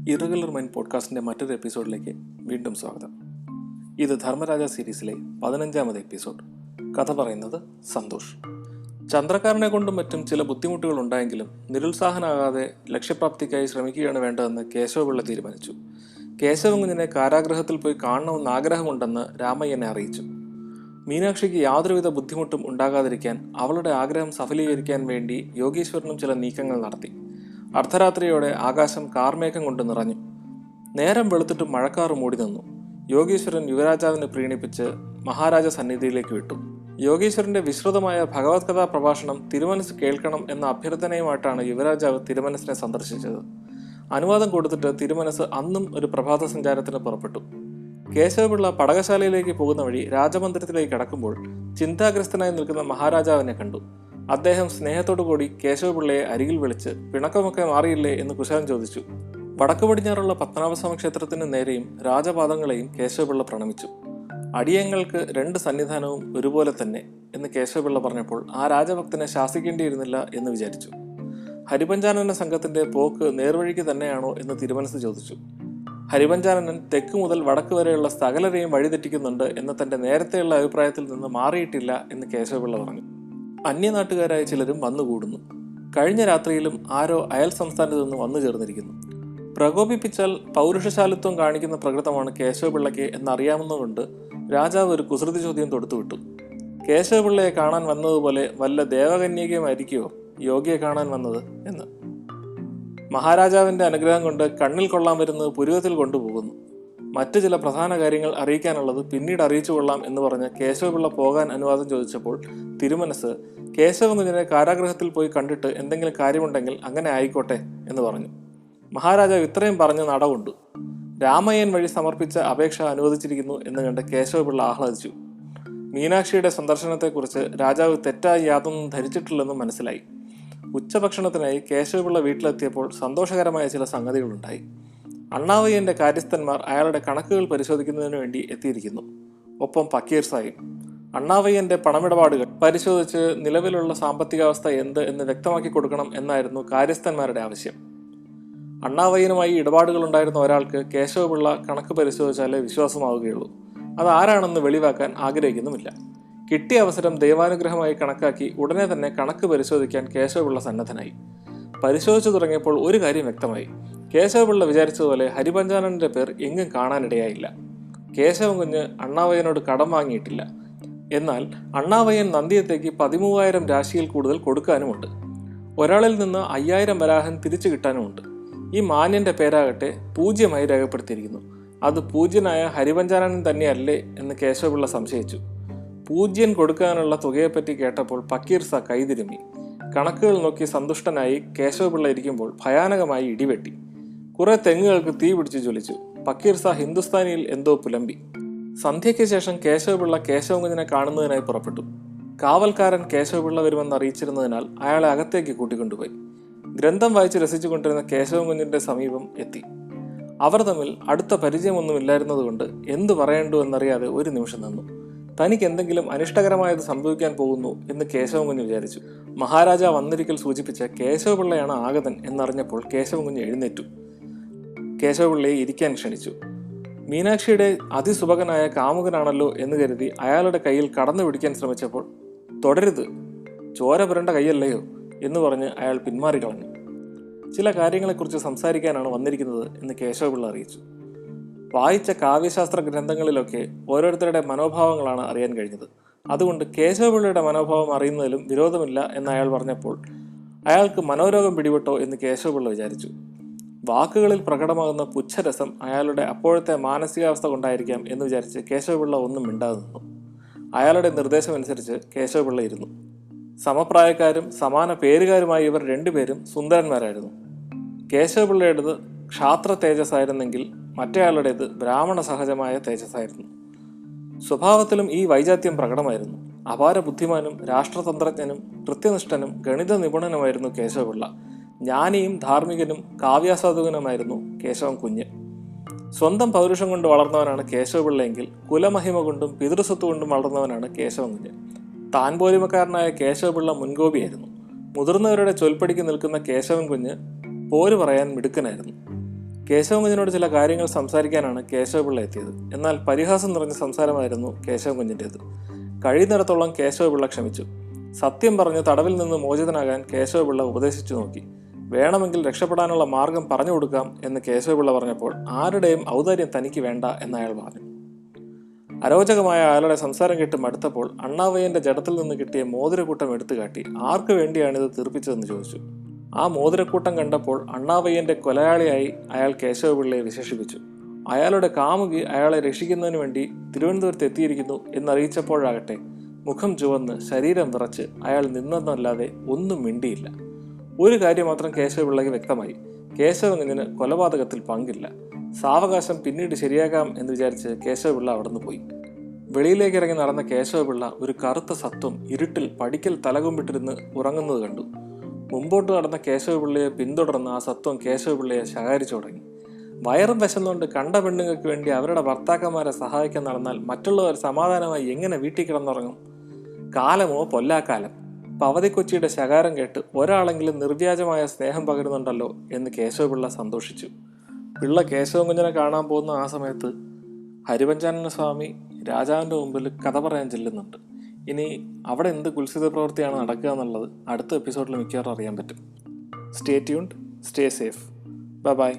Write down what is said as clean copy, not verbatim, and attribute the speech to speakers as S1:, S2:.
S1: Irregular mind പോഡ്കാസ്റ്റിൻ്റെ മറ്റൊരു എപ്പിസോഡിലേക്ക് വീണ്ടും സ്വാഗതം. ഇത് ധർമ്മരാജ സീരീസിലെ 15ാമത് എപ്പിസോഡ്. കഥ പറയുന്നത് സന്തോഷ്. ചന്ദ്രക്കാരനെ കൊണ്ടും മറ്റും ചില ബുദ്ധിമുട്ടുകൾ ഉണ്ടായെങ്കിലും നിരുത്സാഹനാകാതെ ലക്ഷ്യപ്രാപ്തിക്കായി ശ്രമിക്കുകയാണ് വേണ്ടതെന്ന് കേശവപിള്ള തീരുമാനിച്ചു. കേശവകുഞ്ഞിനെ കാരാഗൃഹത്തിൽ പോയി കാണണമെന്ന് ആഗ്രഹമുണ്ടെന്ന് രാമയ്യനെ അറിയിച്ചു. മീനാക്ഷിക്ക് യാതൊരുവിധ ബുദ്ധിമുട്ടും ഉണ്ടാകാതിരിക്കാൻ അവളുടെ ആഗ്രഹം സഫലീകരിക്കാൻ വേണ്ടി യോഗീശ്വരനും ചില നീക്കങ്ങൾ നടത്തി. അർദ്ധരാത്രിയോടെ ആകാശം കാർമേഘം കൊണ്ട് നിറഞ്ഞു. നേരം വെളുത്തിട്ട് മഴക്കാറ് മൂടി നിന്നു. യോഗീശ്വരൻ യുവരാജാവിനെ പ്രീണിപ്പിച്ച് മഹാരാജ സന്നിധിയിലേക്ക് വിട്ടു. യോഗീശ്വരന്റെ വിശ്രുതമായ ഭഗവത് കഥാ പ്രഭാഷണം തിരുമനസ് കേൾക്കണം എന്ന അഭ്യർത്ഥനയുമായിട്ടാണ് യുവരാജാവ് തിരുമനസിനെ സന്ദർശിച്ചത്. അനുവാദം കൊടുത്തിട്ട് തിരുമനസ് അന്നും ഒരു പ്രഭാത സഞ്ചാരത്തിന് പുറപ്പെട്ടു. കേശവപിള്ള പടകശാലയിലേക്ക് പോകുന്ന വഴി രാജമന്ദിരത്തിലേക്ക് കടക്കുമ്പോൾ ചിന്താഗ്രസ്തനായി നിൽക്കുന്ന മഹാരാജാവിനെ കണ്ടു. അദ്ദേഹം സ്നേഹത്തോടു കൂടി കേശവപിള്ളയെ അരികിൽ വിളിച്ച് പിണക്കമൊക്കെ മാറിയില്ലേ എന്ന് കുശലം ചോദിച്ചു. വടക്കു പടിഞ്ഞാറുള്ള പത്മനാഭസ്വാമി ക്ഷേത്രത്തിന് നേരെയും രാജപാദങ്ങളെയും കേശവപിള്ള പ്രണമിച്ചു. അടിയങ്ങൾക്ക് 2 സന്നിധാനവും ഒരുപോലെ തന്നെ എന്ന് കേശവപിള്ള പറഞ്ഞപ്പോൾ ആ രാജഭക്തനെ ശാസിക്കേണ്ടിയിരുന്നില്ല എന്ന് വിചാരിച്ചു. ഹരിപഞ്ചാനന സംഘത്തിന്റെ പോക്ക് നേർവഴിക്ക് തന്നെയാണോ എന്ന് തിരുമനസ് ചോദിച്ചു. ഹരിപഞ്ചാനനൻ തെക്ക് മുതൽ വടക്ക് വരെയുള്ള സകലരെയും വഴിതെറ്റിക്കുന്നുണ്ട് എന്ന തന്റെ നേരത്തെയുള്ള അഭിപ്രായത്തിൽ നിന്ന് മാറിയിട്ടില്ല എന്ന് കേശവപിള്ള പറഞ്ഞു. അന്യനാട്ടുകാരായ ചിലരും വന്നുകൂടുന്നു. കഴിഞ്ഞ രാത്രിയിലും ആരോ അയൽ സംസ്ഥാനത്ത് നിന്ന് വന്നു ചേർന്നിരിക്കുന്നു. പ്രകോപിപ്പിച്ചാൽ പൗരുഷശാലിത്വം കാണിക്കുന്ന പ്രകൃതമാണ് കേശവപിള്ളയ്ക്ക് എന്നറിയാവുന്നതുകൊണ്ട് രാജാവ് ഒരു കുസൃതി ചോദ്യം തൊടുത്തുവിട്ടു. കേശവപിള്ളയെ കാണാൻ വന്നതുപോലെ വല്ല ദേവകന്യകയുമായിരിക്കുമോ യോഗിയെ കാണാൻ വന്നത് എന്ന്. മഹാരാജാവിന്റെ അനുഗ്രഹം കൊണ്ട് കണ്ണിൽ കൊള്ളാൻ വരുന്നത് പുരുവത്തിൽ കൊണ്ടുപോകുന്നു. മറ്റു ചില പ്രധാന കാര്യങ്ങൾ അറിയിക്കാനുള്ളത് പിന്നീട് അറിയിച്ചു കൊള്ളാം എന്ന് പറഞ്ഞ് കേശവപിള്ള പോകാൻ അനുവാദം ചോദിച്ചപ്പോൾ തിരുമനസ് കേശവകുഞ്ഞിനെ കാരാഗൃഹത്തിൽ പോയി കണ്ടിട്ട് എന്തെങ്കിലും കാര്യമുണ്ടെങ്കിൽ അങ്ങനെ ആയിക്കോട്ടെ എന്ന് പറഞ്ഞു. മഹാരാജാവ് ഇത്രയും പറഞ്ഞ് നടകൊണ്ടു. രാമയ്യൻ വഴി സമർപ്പിച്ച അപേക്ഷ അനുവദിച്ചിരിക്കുന്നു എന്ന് കണ്ട് കേശവപിള്ള ആഹ്ലാദിച്ചു. മീനാക്ഷിയുടെ സന്ദർശനത്തെക്കുറിച്ച് രാജാവ് തെറ്റായി യാതൊന്നും ധരിച്ചിട്ടില്ലെന്നും മനസ്സിലായി. ഉച്ചഭക്ഷണത്തിനായി കേശവപിള്ള വീട്ടിലെത്തിയപ്പോൾ സന്തോഷകരമായ ചില സംഗതികളുണ്ടായി. അണ്ണാവയ്യന്റെ കാര്യസ്ഥന്മാർ അയാളുടെ കണക്കുകൾ പരിശോധിക്കുന്നതിന് വേണ്ടി എത്തിയിരിക്കുന്നു. ഒപ്പം പക്കീർ സാഹിബ്. അണ്ണാവയ്യന്റെ പണമിടപാടുകൾ പരിശോധിച്ച് നിലവിലുള്ള സാമ്പത്തികാവസ്ഥ എന്ത് എന്ന് വ്യക്തമാക്കി കൊടുക്കണം എന്നായിരുന്നു കാര്യസ്ഥന്മാരുടെ ആവശ്യം. അണ്ണാവയ്യനുമായി ഇടപാടുകൾ ഉണ്ടായിരുന്ന ഒരാൾക്ക് കേശവപിള്ള കണക്ക് പരിശോധിച്ചാലേ വിശ്വാസമാവുകയുള്ളൂ. അത് ആരാണെന്ന് വെളിവാക്കാൻ ആഗ്രഹിക്കുന്നുമില്ല. കിട്ടിയ അവസരം ദൈവാനുഗ്രഹമായി കണക്കാക്കി ഉടനെ തന്നെ കണക്ക് പരിശോധിക്കാൻ കേശവപിള്ള സന്നദ്ധനായി. പരിശോധിച്ചു തുടങ്ങിയപ്പോൾ ഒരു കാര്യം വ്യക്തമായി. കേശവപിള്ള വിചാരിച്ചതുപോലെ ഹരിപഞ്ചാനന്റെ പേർ എങ്ങും കാണാനിടയായില്ല. കേശവകുഞ്ഞ് അണ്ണാവയ്യനോട് കടം വാങ്ങിയിട്ടില്ല. എന്നാൽ അണ്ണാവയ്യൻ നന്ദിയത്തേക്ക് 13,000 രാശിയിൽ കൂടുതൽ കൊടുക്കാനുമുണ്ട്. ഒരാളിൽ നിന്ന് 5,000 വരാഹൻ തിരിച്ചു കിട്ടാനുമുണ്ട്. ഈ മാന്യന്റെ പേരാകട്ടെ പൂജ്യമായി രേഖപ്പെടുത്തിയിരിക്കുന്നു. അത് പൂജ്യനായ ഹരിപഞ്ചാനൻ തന്നെയല്ലേ എന്ന് കേശവപിള്ള സംശയിച്ചു. പൂജ്യൻ കൊടുക്കാനുള്ള തുകയെപ്പറ്റി കേട്ടപ്പോൾ പക്കീർ സാ കൈതിരുമ്മി. കണക്കുകൾ നോക്കി സന്തുഷ്ടനായി കേശവപിള്ള ഇരിക്കുമ്പോൾ ഭയാനകമായി ഇടിവെട്ടി. കുറെ തെങ്ങുകൾക്ക് തീ പിടിച്ച് ജ്വലിച്ചു. പക്കീർ സാ ഹിന്ദുസ്ഥാനിയിൽ എന്തോ പുലമ്പി. സന്ധ്യയ്ക്ക് ശേഷം കേശവപിള്ള കേശവകുഞ്ഞിനെ കാണുന്നതിനായി പുറപ്പെട്ടു. കാവൽക്കാരൻ കേശവപിള്ള വരുമെന്ന് അറിയിച്ചിരുന്നതിനാൽ അയാളെ അകത്തേക്ക് കൂട്ടിക്കൊണ്ടുപോയി. ഗ്രന്ഥം വായിച്ച് രസിച്ചുകൊണ്ടിരുന്ന കേശവകുഞ്ഞിന്റെ സമീപം എത്തി. അവർ തമ്മിൽ അടുത്ത പരിചയമൊന്നുമില്ലായിരുന്നതുകൊണ്ട് എന്തു പറയേണ്ടു എന്നറിയാതെ ഒരു നിമിഷം നിന്നു. തനിക്ക് എന്തെങ്കിലും അനിഷ്ടകരമായത് സംഭവിക്കാൻ പോകുന്നു എന്ന് കേശവകുഞ്ഞ് വിചാരിച്ചു. മഹാരാജാവ് അന്നൊരിക്കൽ സൂചിപ്പിച്ച കേശവപിള്ളയാണ് ആഗതൻ എന്നറിഞ്ഞപ്പോൾ കേശവകുഞ്ഞ് എഴുന്നേറ്റു. കേശവപിള്ളയെ ഇരിക്കാൻ ക്ഷണിച്ചു. മീനാക്ഷിയുടെ അതിസുഭകനായ കാമുകനാണല്ലോ എന്ന് കരുതി അയാളുടെ കയ്യിൽ കടന്നു പിടിക്കാൻ ശ്രമിച്ചപ്പോൾ തുടരുത്, ചോര പുരണ്ട കൈയല്ലയോ എന്ന് പറഞ്ഞ് അയാൾ പിന്മാറിക്കളഞ്ഞു. ചില കാര്യങ്ങളെക്കുറിച്ച് സംസാരിക്കാനാണ് വന്നിരിക്കുന്നത് എന്ന് കേശവപിള്ള അറിയിച്ചു. വായിച്ച കാവ്യശാസ്ത്ര ഗ്രന്ഥങ്ങളിലൊക്കെ ഓരോരുത്തരുടെ മനോഭാവങ്ങളാണ് അറിയാൻ കഴിഞ്ഞത്. അതുകൊണ്ട് കേശവപിള്ളയുടെ മനോഭാവം അറിയുന്നതിലും വിരോധമില്ല എന്ന് അയാൾ പറഞ്ഞപ്പോൾ അയാൾക്ക് മനോരോഗം പിടിപെട്ടോ എന്ന് കേശവപിള്ള വിചാരിച്ചു. വാക്കുകളിൽ പ്രകടമാകുന്ന പുച്ഛരസം അയാളുടെ അപ്പോഴത്തെ മാനസികാവസ്ഥ കൊണ്ടായിരിക്കാം എന്ന് വിചാരിച്ച് കേശവപിള്ള ഒന്നും മിണ്ടാതെ നിന്നു. അയാളുടെ നിർദ്ദേശമനുസരിച്ച് കേശവപിള്ള ഇരുന്നു. സമപ്രായക്കാരും സമാന പേരുകാരുമായി ഇവർ 2 പേരും സുന്ദരന്മാരായിരുന്നു. കേശവപിള്ളയുടേത് ക്ഷാത്ര തേജസ്സായിരുന്നെങ്കിൽ മറ്റേയാളുടേത് ബ്രാഹ്മണ സഹജമായ തേജസ്സായിരുന്നു. സ്വഭാവത്തിലും ഈ വൈജാത്യം പ്രകടമായിരുന്നു. അപാര ബുദ്ധിമാനും രാഷ്ട്രതന്ത്രജ്ഞനും കൃത്യനിഷ്ഠനും ഗണിത നിപുണനുമായിരുന്നു കേശവപിള്ള. ജ്ഞാനിയും ധാർമ്മികനും കാവ്യാസ്വാദകനുമായിരുന്നു കേശവൻ കുഞ്ഞ്. സ്വന്തം പൗരുഷം കൊണ്ട് വളർന്നവനാണ് കേശവപിള്ളയെങ്കിൽ കുലമഹിമ കൊണ്ടും പിതൃസ്വത്ത് കൊണ്ടും വളർന്നവനാണ് കേശവൻ കുഞ്ഞ്. താൻ പോരിമക്കാരനായ കേശവപിള്ള മുൻകോപിയായിരുന്നു. മുതിർന്നവരുടെ ചൊൽപ്പടിക്ക് നിൽക്കുന്ന കേശവൻ കുഞ്ഞ് പോര് പറയാൻ മിടുക്കനായിരുന്നു. കേശവകുഞ്ഞിനോട് ചില കാര്യങ്ങൾ സംസാരിക്കാനാണ് കേശവപിള്ള എത്തിയത്. എന്നാൽ പരിഹാസം നിറഞ്ഞ സംസാരമായിരുന്നു കേശവകുഞ്ഞിൻ്റേത്. കഴിയുന്നിടത്തോളം കേശവപിള്ള ക്ഷമിച്ചു. സത്യം പറഞ്ഞ് തടവിൽ നിന്ന് മോചിതനാകാൻ കേശവപിള്ള ഉപദേശിച്ചു നോക്കി. വേണമെങ്കിൽ രക്ഷപ്പെടാനുള്ള മാർഗം പറഞ്ഞു കൊടുക്കാം എന്ന് കേശവപിള്ള പറഞ്ഞപ്പോൾ ആരുടെയും ഔദാര്യം തനിക്ക് വേണ്ട എന്ന് അയാൾ പറഞ്ഞു. അരോചകമായ അയാളുടെ സംസാരം കേട്ട് മടുത്തപ്പോൾ അണ്ണാവയ്യന്റെ ജഡത്തിൽ നിന്ന് കിട്ടിയ മോതിരക്കൂട്ടം എടുത്തു കാട്ടി ആർക്ക് വേണ്ടിയാണിത് തീർപ്പിച്ചതെന്ന് ചോദിച്ചു. ആ മോതിരക്കൂട്ടം കണ്ടപ്പോൾ അണ്ണാവയ്യന്റെ കൊലയാളിയായി അയാൾ കേശവപിള്ളയെ വിശേഷിപ്പിച്ചു. അയാളുടെ കാമുകി അയാളെ രക്ഷിക്കുന്നതിന് വേണ്ടി തിരുവനന്തപുരത്ത് എത്തിയിരിക്കുന്നു എന്നറിയിച്ചപ്പോഴാകട്ടെ മുഖം ചുവന്ന് ശരീരം വിറച്ച് അയാൾ നിന്നെന്നല്ലാതെ ഒന്നും മിണ്ടിയില്ല. ഒരു കാര്യം മാത്രം കേശവപിള്ളയ്ക്ക് വ്യക്തമായി: കേശവകുഞ്ഞിന് കൊലപാതകത്തിൽ പങ്കില്ല. സാവകാശം പിന്നീട് ശരിയാക്കാം എന്ന് വിചാരിച്ച് കേശവപിള്ള അവിടുന്ന് പോയി. വെളിയിലേക്ക് ഇറങ്ങി നടന്ന കേശവപിള്ള ഒരു കറുത്ത സത്വം ഇരുട്ടിൽ പടിക്കൽ തലകുമ്പിട്ടിരുന്ന് ഉറങ്ങുന്നത് കണ്ടു. മുമ്പോട്ട് നടന്ന കേശവപിള്ളയെ പിന്തുടർന്ന് ആ സത്വം കേശവപിള്ളയെ ശകാരിച്ചു തുടങ്ങി. വയറും വിശന്നുകൊണ്ട് കണ്ട പെണ്ണുങ്ങൾക്ക് വേണ്ടി അവരുടെ ഭർത്താക്കന്മാരെ സഹായിക്കാൻ നടന്നാൽ മറ്റുള്ളവർ സമാധാനമായി എങ്ങനെ വീട്ടിൽ കിടന്നുറങ്ങും? കാലമോ പൊല്ലാക്കാലം. പവതിക്കൊച്ചിയുടെ ശകാരം കേട്ട് ഒരാളെങ്കിലും നിർവ്യാജമായ സ്നേഹം പകരുന്നുണ്ടല്ലോ എന്ന് കേശവപിള്ള സന്തോഷിച്ചു. പിള്ള കേശവകുഞ്ഞിനെ കാണാൻ പോകുന്ന ആ സമയത്ത് ഹരിപഞ്ചാനന സ്വാമി രാജാവിൻ്റെ മുമ്പിൽ കഥ പറയാൻ ചെല്ലുന്നുണ്ട്. ഇനി അവിടെ എന്ത് കുൽസിത പ്രവൃത്തിയാണ് നടക്കുക എന്നുള്ളത് അടുത്ത എപ്പിസോഡിൽ മിക്കവാറും അറിയാൻ പറ്റും. Stay tuned, stay safe. By.